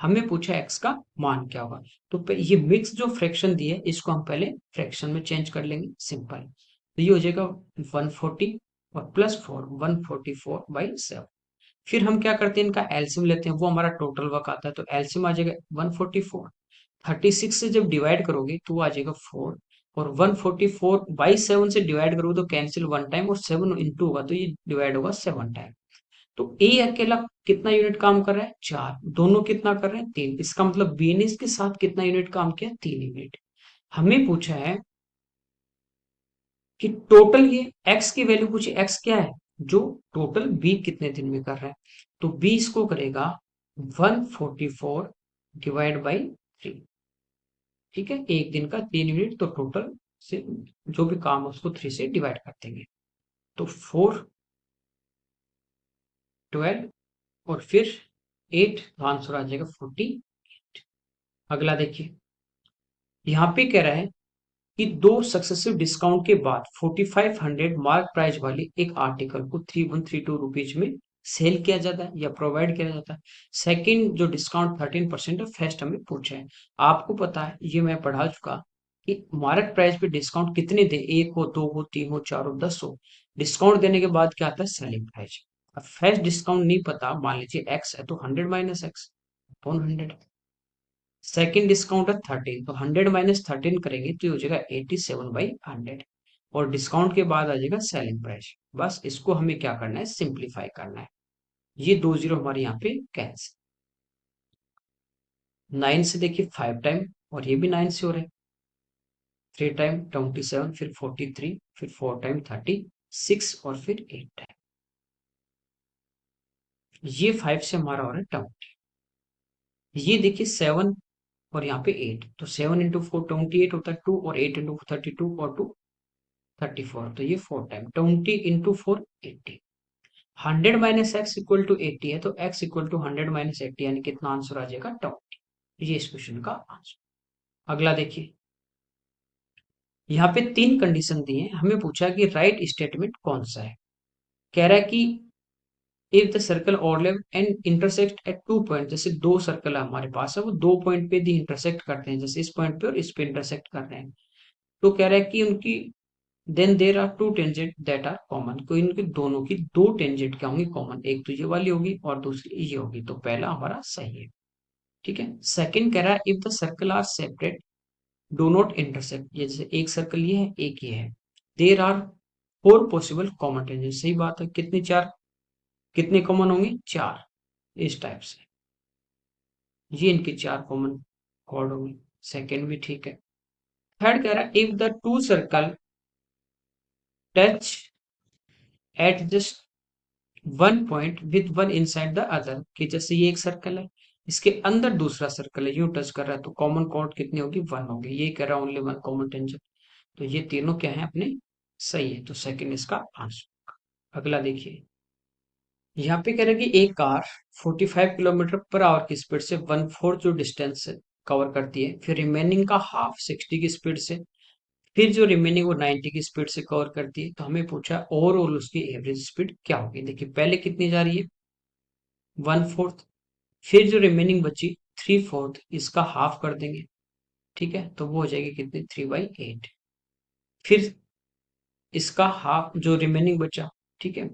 हमें पूछा एक्स का मान क्या होगा, तो ये मिक्स जो फ्रैक्शन दिए इसको हम पहले फ्रैक्शन में चेंज कर लेंगे, सिंपल, तो ये हो जाएगा 140 और प्लस 4 144/7। फिर हम क्या करते हैं इनका एलसीएम लेते हैं, वो हमारा टोटल वर्क आता है, तो एलसीएम आ जाएगा 144, 36 से जब डिवाइड करोगे तो वो आ जाएगा 4, और 144/7 से डिवाइड करोगे तो कैंसिल 1 टाइम और 7 इंटू होगा तो ये डिवाइड होगा 7 टाइम। तो ए अकेला कितना यूनिट काम कर रहा है 4, दोनों कितना कर रहे हैं 3, इसका मतलब बी ने इसके साथ कितना यूनिट काम किया 3 यूनिट। हमें पूछा है कि टोटल ये एक्स की वैल्यू पूछी, एक्स क्या है जो टोटल बी कितने दिन में कर रहा है, तो बी इसको करेगा 144 डिवाइड बाई 3। ठीक है, एक दिन का 3 यूनिट, तो टोटल से जो भी काम है उसको 3 से डिवाइड कर देंगे, तो 4 12 और फिर 8, तो आंसर आ जाएगा 40। अगला देखिए, यहाँ पे कह रहा है कि 2 सक्सेसिव डिस्काउंट के बाद 4500 मार्क प्राइस वाले एक आर्टिकल को 3132 रुपीज में सेल किया जाता है या प्रोवाइड किया जाता है। सेकंड जो डिस्काउंट 13% है फर्स्ट हमें पूछा है। आपको पता है ये मैं पढ़ा चुका कि मार्क प्राइस पे डिस्काउंट कितने दे, 1 हो 2 हो 3 हो 4 हो 10 हो, डिस्काउंट देने के बाद क्या आता है सेलिंग प्राइस। अब फर्स्ट डिस्काउंट नहीं पता, मान लीजिए एक्स है तो 100 minus x upon 100, second discount है 13, तो 100 माइनस 13 करेंगे तो ये हो जाएगा 87/100, और डिस्काउंट के बाद आ जाएगा सेलिंग प्राइस। बस इसको हमें क्या करना है सिंप्लीफाई करना है, ये 2 जीरो हमारे यहाँ पे कैंसिल, 9 से देखिए 5 टाइम और ये भी 9 से हो रहे हैं, 3 टाइम 27 फिर 43 फिर 4 टाइम 36 और फिर 8 टाइम, ये 5 से हमारा हो रहा है 20, ये देखिए 7 और यहाँ पे 8, तो 7 इंटू 4 28 होता है 2 और 8 इंटू 32 और 2 34, तो ये 4 time 20 into 4 80। 100 minus x equal to 80 है, तो एक्स इक्वल टू 100 माइनस 80, यानी कितना आंसर आ जाएगा 20। ये इस क्वेश्चन का आंसर। अगला देखिए, यहाँ पे 3 कंडीशन दी है, हमें पूछा कि राइट स्टेटमेंट कौन सा है। कह रहा है कि if the circle overlap and intersect at 2 point, जैसे दो सर्कल हमारे पास है, वो 2 पॉइंट पे दी इंटरसेक्ट करते हैं, जैसे इस पॉइंट पे और इस पे इंटरसेक्ट कर रहे हैं, तो कह रहा है कि उनकी then there are two tangent that are common, तो इनके दोनों की दो टेंजेंट क्या होंगी कॉमन, एक तो ये वाली होगी और दूसरी ये होगी, तो पहला हमारा सही है। ठीक है। सेकंड कह रहा है if the circle are separate do not intersect, ये जैसे एक सर्कल ये है एक ये है, there are four possible common tangent, सही बात है, कितनी चार, कितने कॉमन होंगे चार, इस टाइप से ये इनकी चार कॉमन कॉर्ड होंगी। सेकंड भी ठीक है। थर्ड कह रहा है if the two circle touch eight just one point with one inside the other, कि जैसे ये एक सर्कल है, इसके अंदर दूसरा सर्कल है, यूं टच कर रहा है, तो कॉमन कॉर्ड कितनी होगी वन होगी, ये कह रहा है ओनली वन कॉमन टेंजेंट, तो ये तीनों क्या है अपने सही है, तो सेकंड इसका आंसर। अगला देखिए, यहाँ पे कह रहा है कि एक कार 45 किलोमीटर पर आवर की स्पीड से वन फोर्थ जो डिस्टेंस कवर करती है, फिर रिमेनिंग का हाफ 60 की स्पीड से, फिर जो रिमेनिंग वो 90 की स्पीड से कवर करती है, तो हमें पूछा ओवरऑल उसकी एवरेज स्पीड क्या होगी। देखिए पहले कितनी जा रही है वन फोर्थ, फिर जो रिमेनिंग बची थ्री फोर्थ, इसका हाफ कर देंगे, ठीक है, तो वो हो जाएगी कितनी 3/8, फिर इसका हाफ जो रिमेनिंग बचा, ठीक है,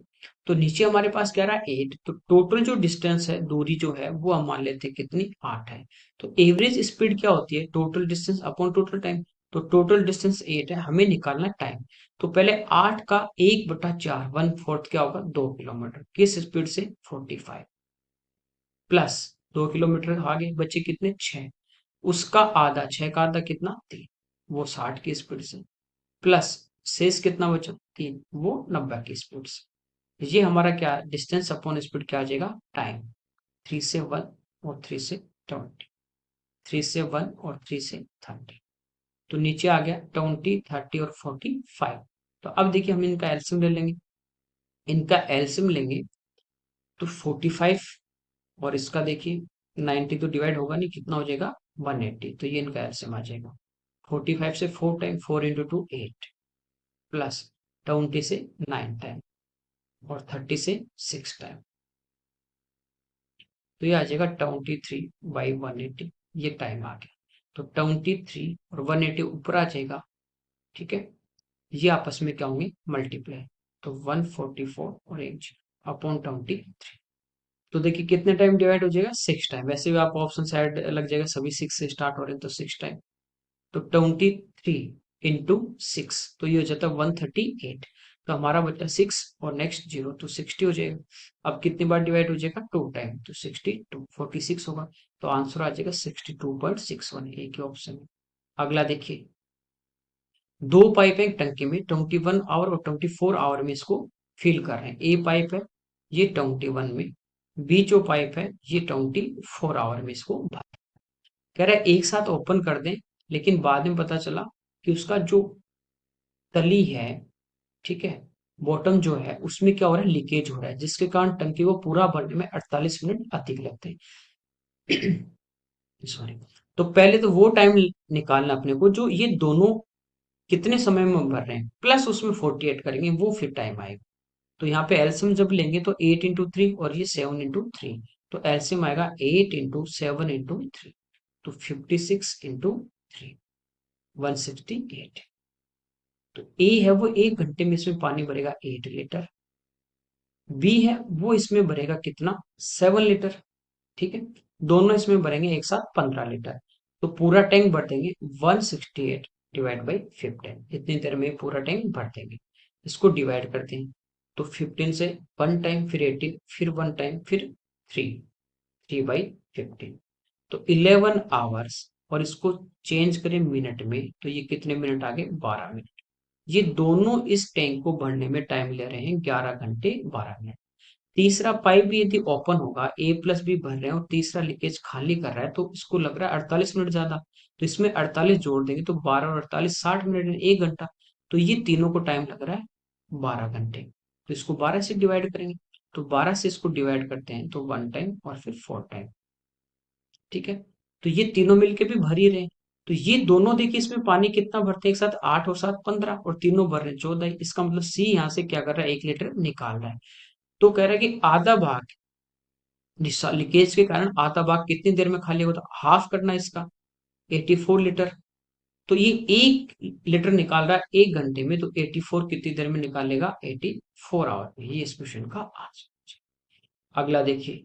तो नीचे हमारे पास क्या रहा 8, तो टोटल जो डिस्टेंस है दूरी जो है वो हम मान लेते हैं कितनी 8 है, तो एवरेज स्पीड क्या होती है total distance upon total time, तो टोटल डिस्टेंस 8 है, हमें निकालना टाइम, तो पहले 8 का 1/4 वन फोर्थ क्या होगा 2 किलोमीटर, किस स्पीड से 45, प्लस 2 किलोमीटर आगे बचे कितने 6, उसका आधा 6 का आधा कितना 3, वो 60 की स्पीड से, प्लस शेष कितना बचा 3, वो 90 की स्पीड से, ये हमारा क्या डिस्टेंस अपॉन स्पीड क्या आ जाएगा टाइम, 3 से 1 और 3 से 20, 3 से 1 और 3 से 30, तो नीचे आ गया 20 30 और 45। तो अब देखिए हम इनका एलसीएम ले लेंगे, इनका एलसीएम लेंगे तो 45 और इसका देखिए 90 तो डिवाइड होगा नहीं, कितना हो जाएगा 180, तो ये इनका एलसीएम आ जाएगा 45 से 4 टाइम 4 इंटू 2 8, प्लस 20 से 9 टाइम और 30 से 6 टाइम, तो ये आ जाएगा 23/180, ये टाइम आ गया, तो 23 और 180 ऊपर आ जाएगा, ठीक है, ये आपस में क्या होंगे मल्टीप्लाई, तो 144 और एच अपॉन 23, तो देखिए कितने टाइम डिवाइड हो जाएगा 6 टाइम, वैसे भी आप ऑप्शन साइड लग जाएगा, सभी 6 से स्टार्ट हो रहे हैं तो 6 टाइम, तो 23 इंटू 6, तो ये हो जाता है 138, तो हमारा बचा 6 और नेक्स्ट 0, तो 60 हो जाएगा। अब कितनी बार डिवाइड हो जाएगा 2 टाइम, तो 62 46 होगा, तो आंसर आ जाएगा 62.61, एक ही ऑप्शन है। अगला देखिए, दो पाइप है टंकी में 21 आवर और 24 आवर में इसको फिल कर रहे हैं, ए पाइप है ये 21 में, बी जो पाइप है ये 24 आवर में इसको भर, कह रहा है एक साथ ओपन कर दें, लेकिन बाद में पता चला कि उसका जो तली है, ठीक है, बॉटम जो है उसमें क्या हो रहा है लीकेज हो रहा है, जिसके कारण टंकी को पूरा भरने में 48 मिनट अधिक लगते हैं। सॉरी, तो पहले तो वो टाइम निकालना अपने को जो ये दोनों कितने समय में भर रहे हैं, प्लस उसमें 48 करेंगे, वो फिर टाइम आएगा, तो यहाँ पे एलसीएम जब लेंगे तो 8 इंटू 3 और ये 7 इंटू 3, तो एलसीएम आएगा 8 इंटू 7 इंटू 3, तो 56 इंटू 3 168, तो ए है वो 1 घंटे में इसमें पानी भरेगा 8 लीटर, बी है वो इसमें भरेगा कितना 7 लीटर, ठीक है, दोनों इसमें भरेंगे एक साथ 15 लीटर, तो पूरा टैंक भर देंगे 168 डिवाइड बाई 15, इतनी देर में पूरा टैंक भर देंगे, इसको डिवाइड करते हैं, तो 15 से 1 टाइम फिर 18 फिर 1 टाइम फिर 3, 3/15, तो 11 आवर्स, और इसको चेंज करें मिनट में तो ये कितने मिनट आ गए 12 मिनट, ये दोनों इस टैंक को भरने में टाइम ले रहे हैं 11 घंटे 12 मिनट। तीसरा पाइप भी यदि ओपन होगा, ए प्लस बी भर रहे हैं और तीसरा लीकेज खाली कर रहा है, तो इसको लग रहा है 48 मिनट ज्यादा, तो इसमें 48 जोड़ देंगे तो 12 और 48 60 मिनट 1 घंटा, तो ये तीनों को टाइम लग रहा है 12 घंटे। तो इसको 12 से डिवाइड करेंगे, तो 12 से इसको डिवाइड करते हैं तो 1 टाइम और फिर 4 टाइम। ठीक है, तो ये तीनों मिलके भी भर ही रहे हैं। तो ये दोनों देखिए इसमें पानी कितना भरते हैं एक साथ, 8 और 7 15, और तीनों भर रहे हैं 14। इसका मतलब सी यहाँ से क्या कर रहा है, 1 लीटर निकाल रहा है। तो कह रहा है कि आधा भाग लीकेज के कारण आधा भाग कितनी देर में खाली होता, हाफ करना है इसका, 84 लीटर। तो ये 1 लीटर निकाल रहा है 1 घंटे में, तो 84 कितनी देर में निकालेगा, 84 आवर में। ये इस क्वेश्चन का आंसर। अगला देखिए,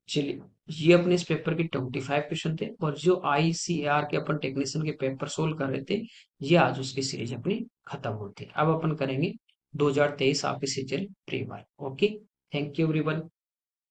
चलिए, ये अपने इस पेपर के 25 क्वेश्चन थे, और जो आईसीएआर के अपन टेक्नीशियन के पेपर सोल्व कर रहे थे, ये आज उसकी सीरीज अपनी खत्म होती है। अब अपन करेंगे 2023 आपके season pre war. Okay, thank you everyone.